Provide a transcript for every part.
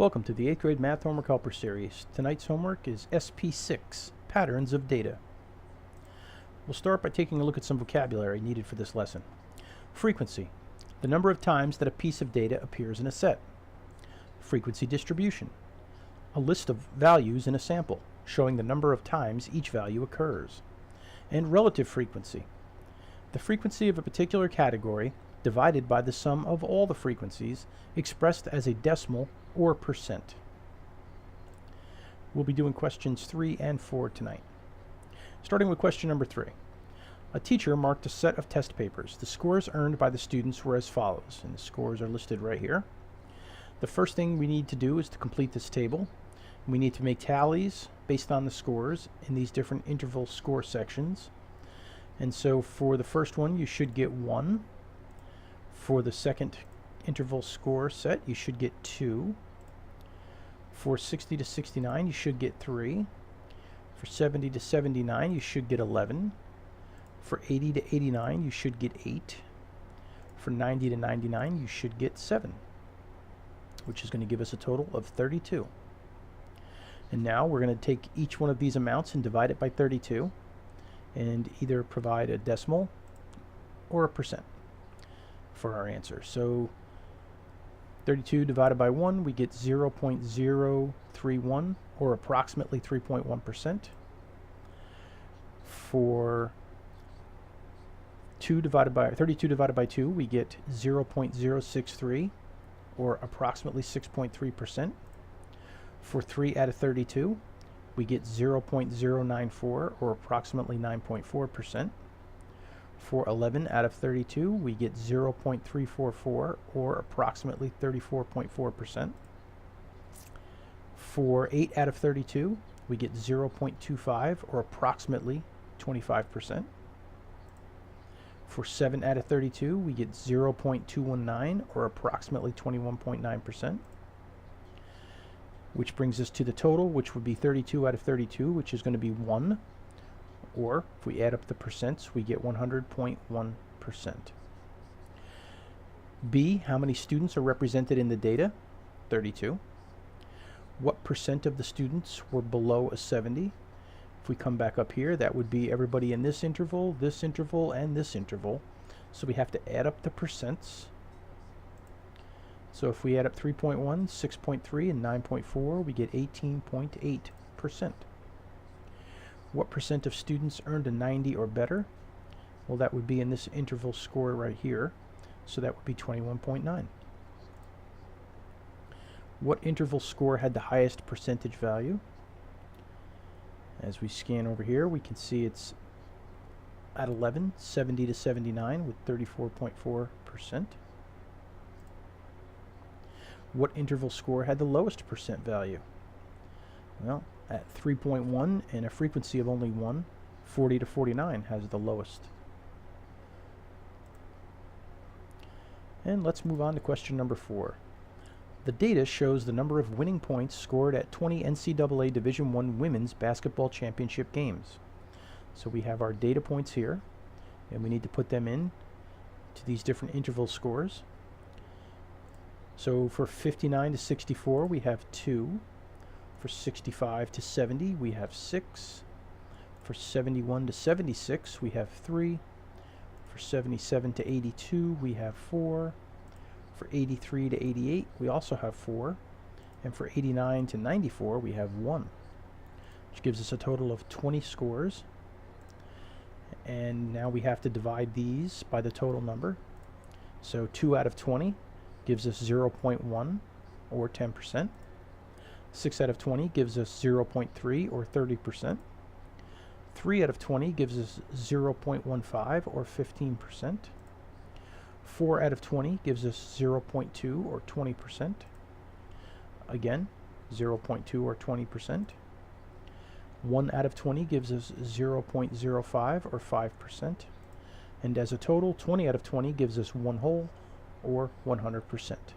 Welcome to the 8th grade Math Homework Helper Series. Tonight's homework is SP6, Patterns of Data. We'll start by taking a look at some vocabulary needed for this lesson. Frequency, the number of times that a piece of data appears in a set. Frequency distribution, a list of values in a sample, showing the number of times each value occurs. And relative frequency, the frequency of a particular category divided by the sum of all the frequencies expressed as a decimal or percent. We'll be doing questions 3 and 4 tonight. Starting with question number 3. A teacher marked a set of test papers. The scores earned by the students were as follows, and the scores are listed right here. The first thing we need to do is to complete this table. We need to make tallies based on the scores in these different interval score sections. And so for the first one, you should get 1. For the second interval score set, you should get 2. For 60 to 69, you should get 3. For 70 to 79, you should get 11. For 80 to 89, you should get 8. For 90 to 99, you should get 7, which is going to give us a total of 32. And now we're going to take each one of these amounts and divide it by 32 and either provide a decimal or a percent for our answer. So 32 divided by 1, we get 0.031, or approximately 3.1%. For 32 divided by 2, we get 0.063, or approximately 6.3%. For 3 out of 32, we get 0.094, or approximately 9.4%. For 11 out of 32, we get 0.344, or approximately 34.4%. For 8 out of 32, we get 0.25, or approximately 25%. For 7 out of 32, we get 0.219, or approximately 21.9%. Which brings us to the total, which would be 32 out of 32, which is going to be 1. Or, if we add up the percents, we get 100.1%. B, how many students are represented in the data? 32. What percent of the students were below a 70? If we come back up here, that would be everybody in this interval, and this interval. So we have to add up the percents. So if we add up 3.1, 6.3, and 9.4, we get 18.8%. What percent of students earned a 90 or better? Well, that would be in this interval score right here. So that would be 21.9. What interval score had the highest percentage value? As we scan over here, we can see it's at 11, 70 to 79 with 34.4%. What interval score had the lowest percent value? Well, at 3.1 and a frequency of only 1, 40 to 49 has the lowest. And let's move on to question number 4. The data shows the number of winning points scored at 20 NCAA Division I Women's Basketball Championship games. So we have our data points here, and we need to put them in to these different interval scores. So for 59 to 64, we have 2. For 65 to 70, we have 6. For 71 to 76, we have 3. For 77 to 82, we have 4. For 83 to 88, we also have 4. And for 89 to 94, we have 1, which gives us a total of 20 scores. And now we have to divide these by the total number. So 2 out of 20 gives us 0.1, or 10%. 6 out of 20 gives us 0.3, or 30%. 3 out of 20 gives us 0.15, or 15%. 4 out of 20 gives us 0.2, or 20%. Again, 0.2, or 20%. 1 out of 20 gives us 0.05, or 5%. And as a total, 20 out of 20 gives us 1 whole, or 100%.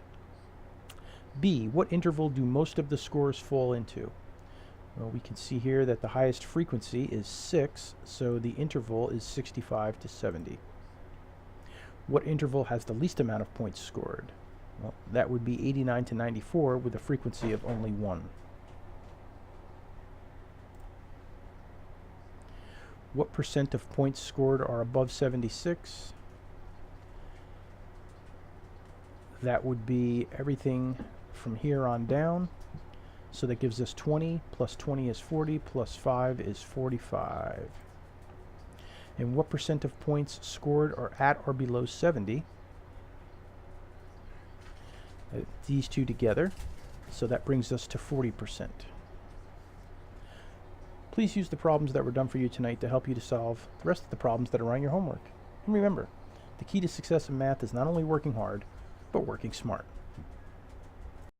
B, what interval do most of the scores fall into? Well, we can see here that the highest frequency is 6, so the interval is 65 to 70. What interval has the least amount of points scored? Well, that would be 89 to 94 with a frequency of only 1. What percent of points scored are above 76? That would be everything from here on down. So that gives us 20, plus 20 is 40, plus 5 is 45. And what percent of points scored are at or below 70? These two together. So that brings us to 40%. Please use the problems that were done for you tonight to help you to solve the rest of the problems that are on your homework. And remember, the key to success in math is not only working hard, but working smart.